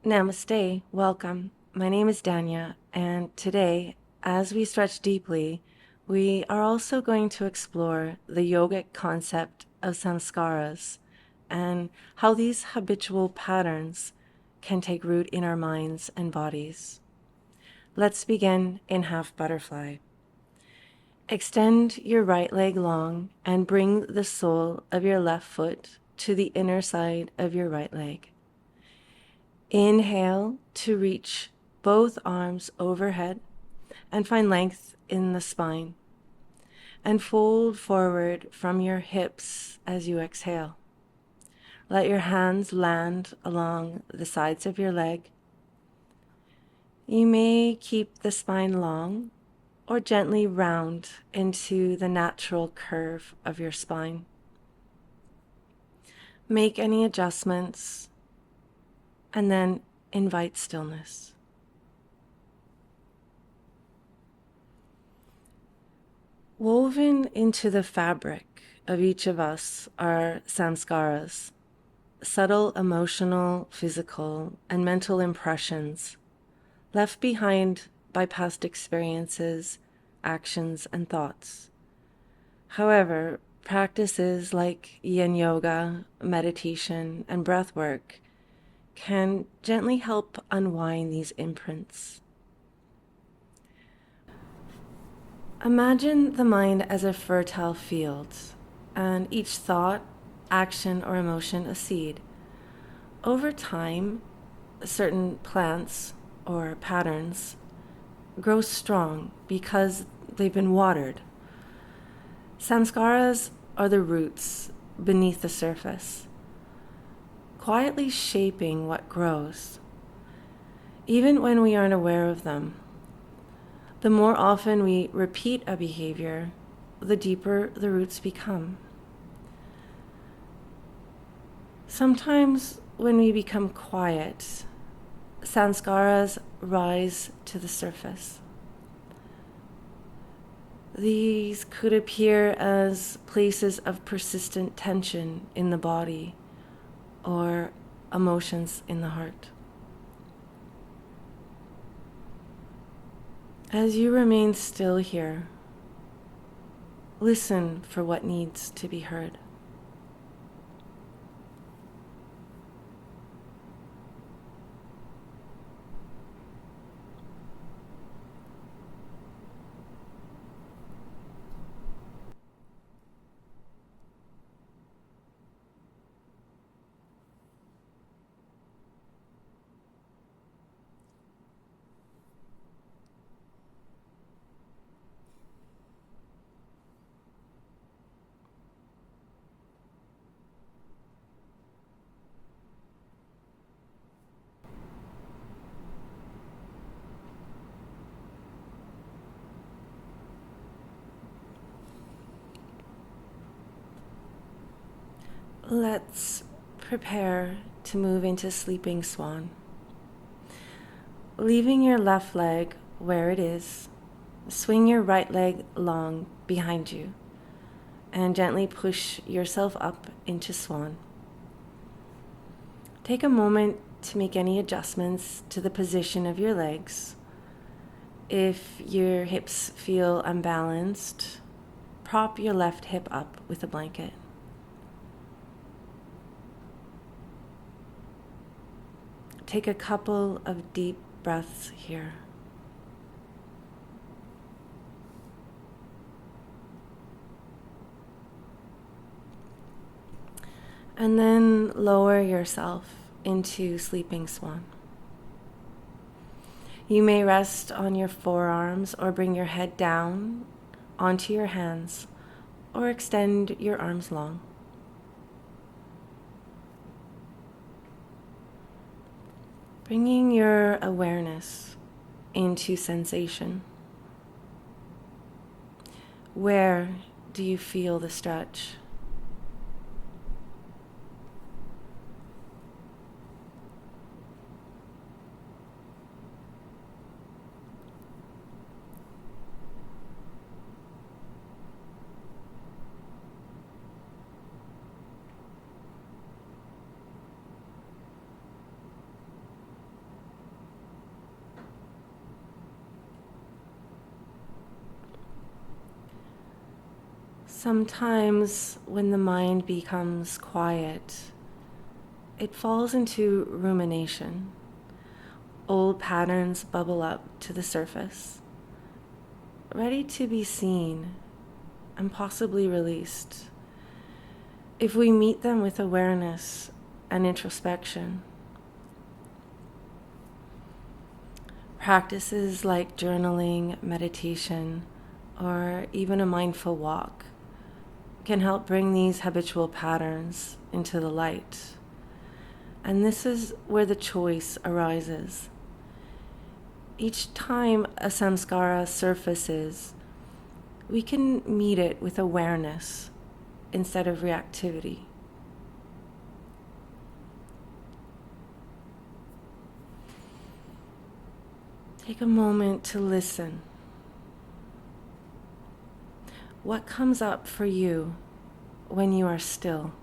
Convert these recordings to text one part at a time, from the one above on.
Namaste, welcome. My name is Danya, and today, as we stretch deeply, we are also going to explore the yogic concept of samskaras and how these habitual patterns can take root in our minds and bodies. Let's begin in half butterfly. Extend your right leg long and bring the sole of your left foot to the inner side of your right leg. Inhale to reach both arms overhead and find length in the spine. And fold forward from your hips as you exhale. Let your hands land along the sides of your leg. You may keep the spine long or gently round into the natural curve of your spine. Make any adjustments and then invite stillness. Woven into the fabric of each of us are samskaras, subtle emotional, physical, and mental impressions left behind by past experiences, actions, and thoughts. However, practices like Yin Yoga, meditation, and breath work can gently help unwind these imprints. Imagine the mind as a fertile field, and each thought, action, or emotion a seed. Over time, certain plants or patterns grow strong because they've been watered. Samskaras are the roots beneath the surface, quietly shaping what grows, even when we aren't aware of them. The more often we repeat a behavior, the deeper the roots become. Sometimes when we become quiet, samskaras rise to the surface. These could appear as places of persistent tension in the body or emotions in the heart. As you remain still here, listen for what needs to be heard. Let's prepare to move into sleeping swan. Leaving your left leg where it is, swing your right leg long behind you and gently push yourself up into swan. Take a moment to make any adjustments to the position of your legs. If your hips feel unbalanced, prop your left hip up with a blanket. Take a couple of deep breaths here. And then lower yourself into sleeping swan. You may rest on your forearms or bring your head down onto your hands or extend your arms long. Bringing your awareness into sensation. Where do you feel the stretch? Sometimes when the mind becomes quiet, it falls into rumination. Old patterns bubble up to the surface, ready to be seen and possibly released. If we meet them with awareness and introspection, practices like journaling, meditation, or even a mindful walk can help bring these habitual patterns into the light. And this is where the choice arises. Each time a samskara surfaces, we can meet it with awareness instead of reactivity. Take a moment to listen. What comes up for you when you are still?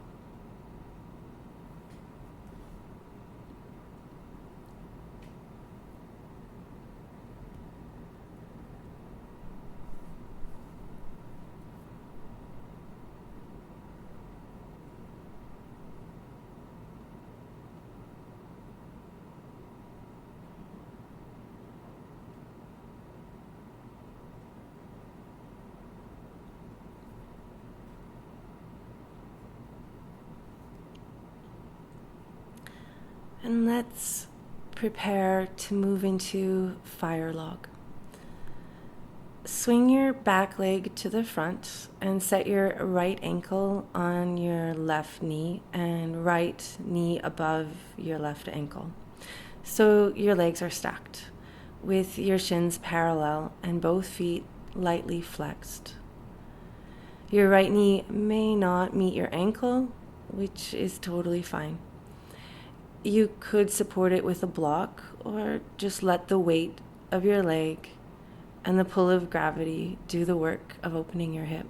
And let's prepare to move into fire log. Swing your back leg to the front and set your right ankle on your left knee and right knee above your left ankle. So your legs are stacked with your shins parallel and both feet lightly flexed. Your right knee may not meet your ankle, which is totally fine. You could support it with a block or just let the weight of your leg and the pull of gravity do the work of opening your hip.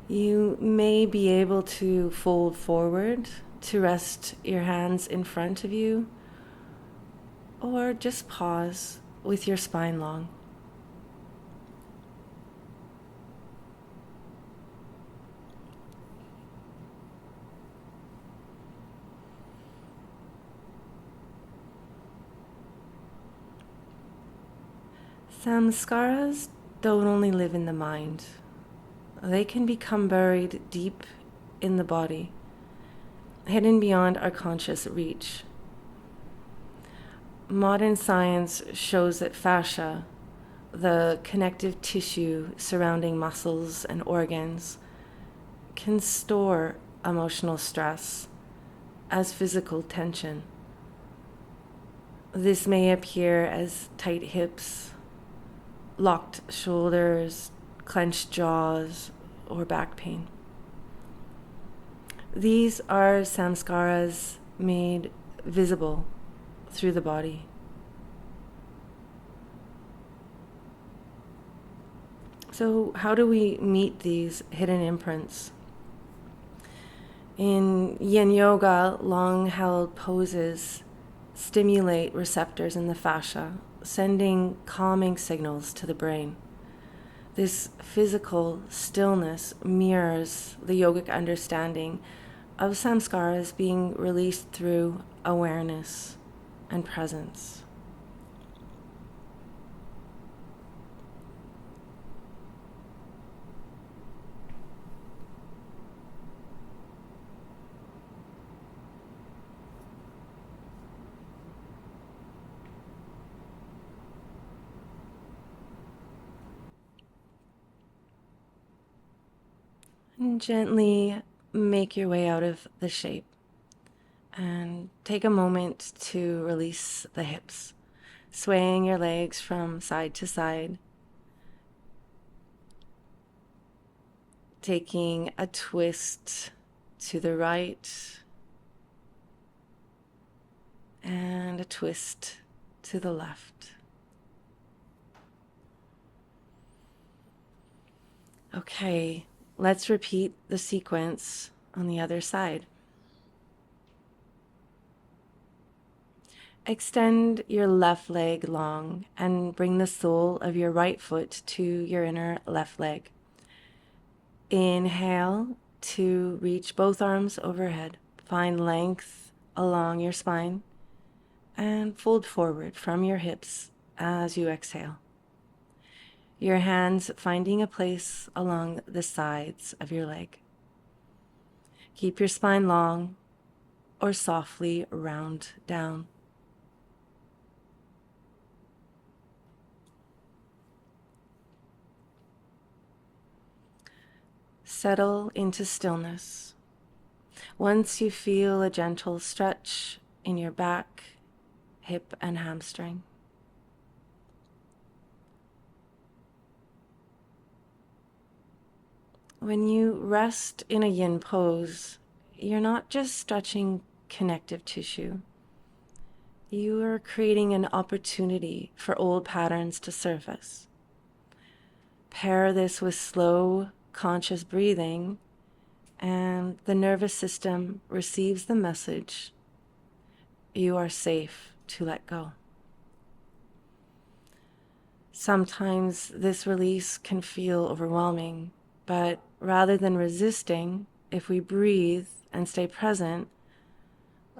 You may be able to fold forward to rest your hands in front of you, or just pause with your spine long. Samskaras don't only live in the mind. They can become buried deep in the body, hidden beyond our conscious reach. Modern science shows that fascia, the connective tissue surrounding muscles and organs, can store emotional stress as physical tension. This may appear as tight hips, locked shoulders, clenched jaws, or back pain. These are samskaras made visible through the body. So how do we meet these hidden imprints? In Yin Yoga, long-held poses stimulate receptors in the fascia, sending calming signals to the brain. This physical stillness mirrors the yogic understanding of samskaras being released through awareness and presence. And gently make your way out of the shape and take a moment to release the hips, swaying your legs from side to side, taking a twist to the right and a twist to the left. Okay, let's repeat the sequence on the other side. Extend your left leg long and bring the sole of your right foot to your inner left leg. Inhale to reach both arms overhead. Find length along your spine and fold forward from your hips as you exhale. Your hands finding a place along the sides of your leg. Keep your spine long or softly round down. Settle into stillness. Once you feel a gentle stretch in your back, hip, and hamstring. When you rest in a yin pose, you're not just stretching connective tissue. You are creating an opportunity for old patterns to surface. Pair this with slow, conscious breathing, and the nervous system receives the message: you are safe to let go. Sometimes this release can feel overwhelming, but rather than resisting, if we breathe and stay present,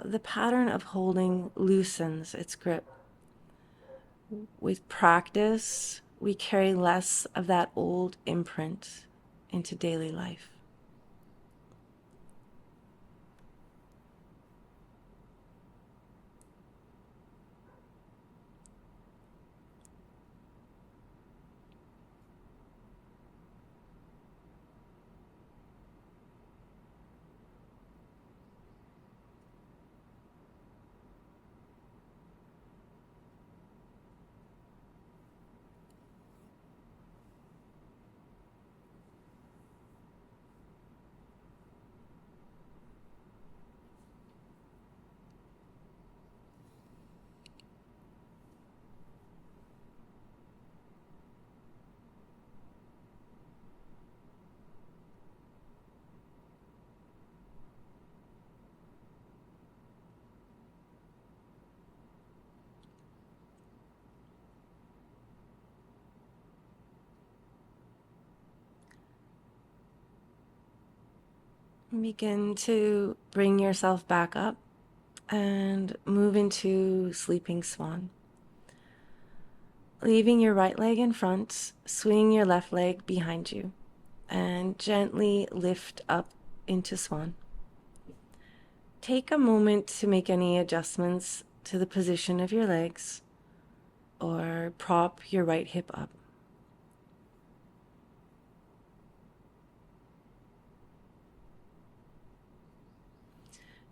the pattern of holding loosens its grip. With practice, we carry less of that old imprint into daily life. Begin to bring yourself back up and move into sleeping swan. Leaving your right leg in front, swing your left leg behind you, and gently lift up into swan. Take a moment to make any adjustments to the position of your legs, or prop your right hip up.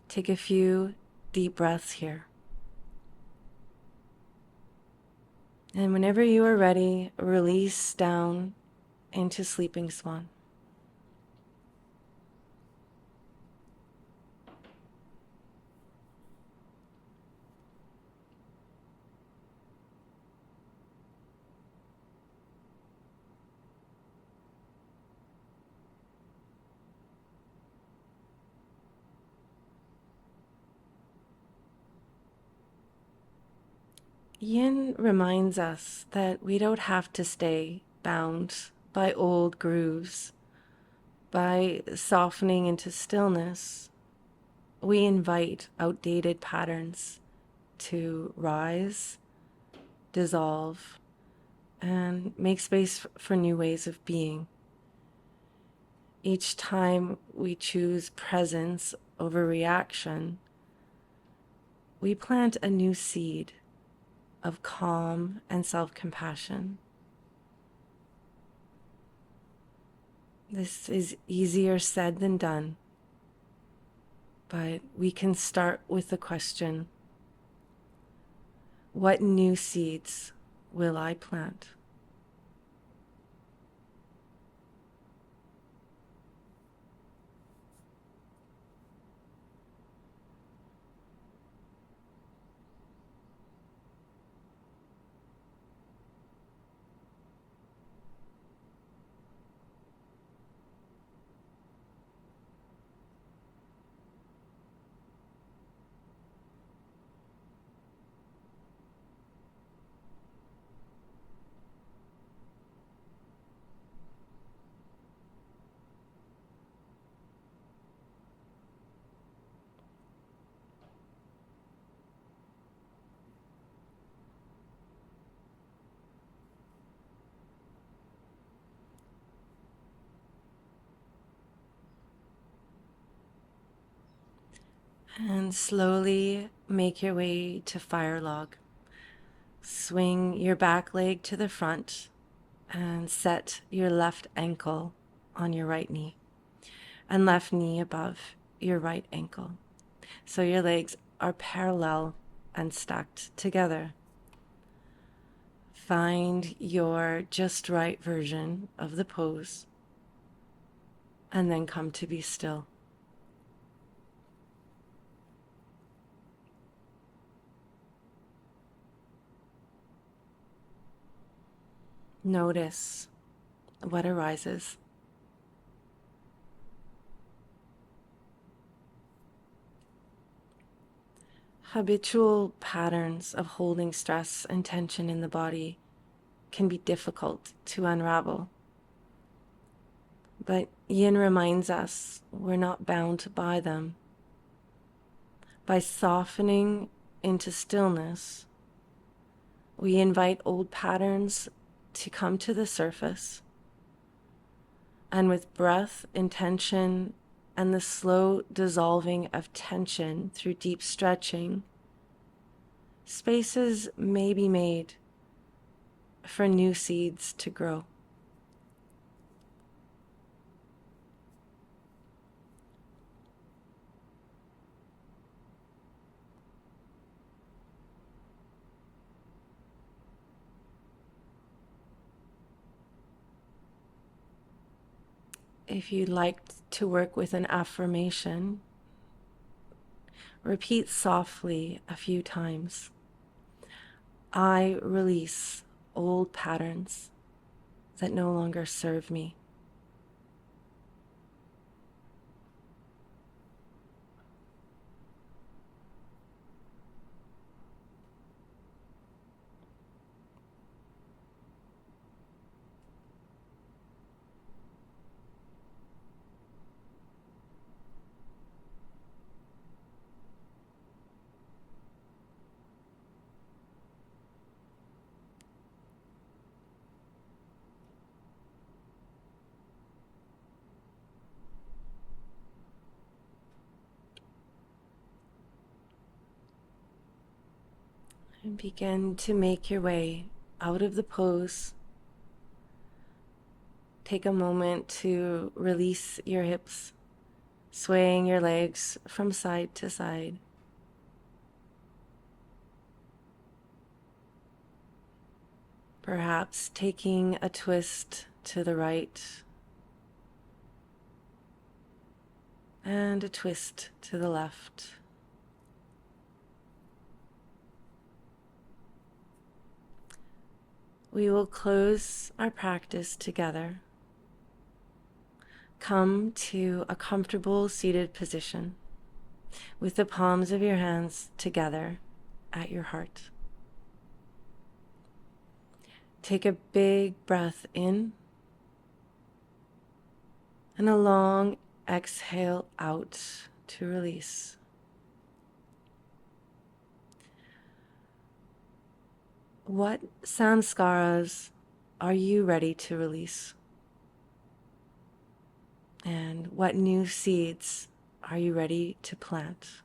Take a few deep breaths here. And whenever you are ready, release down into sleeping swan. Yin reminds us that we don't have to stay bound by old grooves. By softening into stillness, we invite outdated patterns to rise, dissolve, and make space for new ways of being. Each time we choose presence over reaction, we plant a new seed of calm and self-compassion. This is easier said than done, but we can start with the question: what new seeds will I plant? And slowly make your way to fire log. Swing your back leg to the front and set your left ankle on your right knee and left knee above your right ankle. So your legs are parallel and stacked together. Find your just right version of the pose and then come to be still. Notice what arises. Habitual patterns of holding stress and tension in the body can be difficult to unravel. But Yin reminds us we're not bound by them. By softening into stillness, we invite old patterns to come to the surface. And with breath, intention, and the slow dissolving of tension through deep stretching, spaces may be made for new seeds to grow. If you'd like to work with an affirmation, repeat softly a few times. I release old patterns that no longer serve me. And begin to make your way out of the pose. Take a moment to release your hips, swaying your legs from side to side. Perhaps taking a twist to the right and a twist to the left. We will close our practice together. Come to a comfortable seated position with the palms of your hands together at your heart. Take a big breath in and a long exhale out to release. What samskaras are you ready to release? And what new seeds are you ready to plant?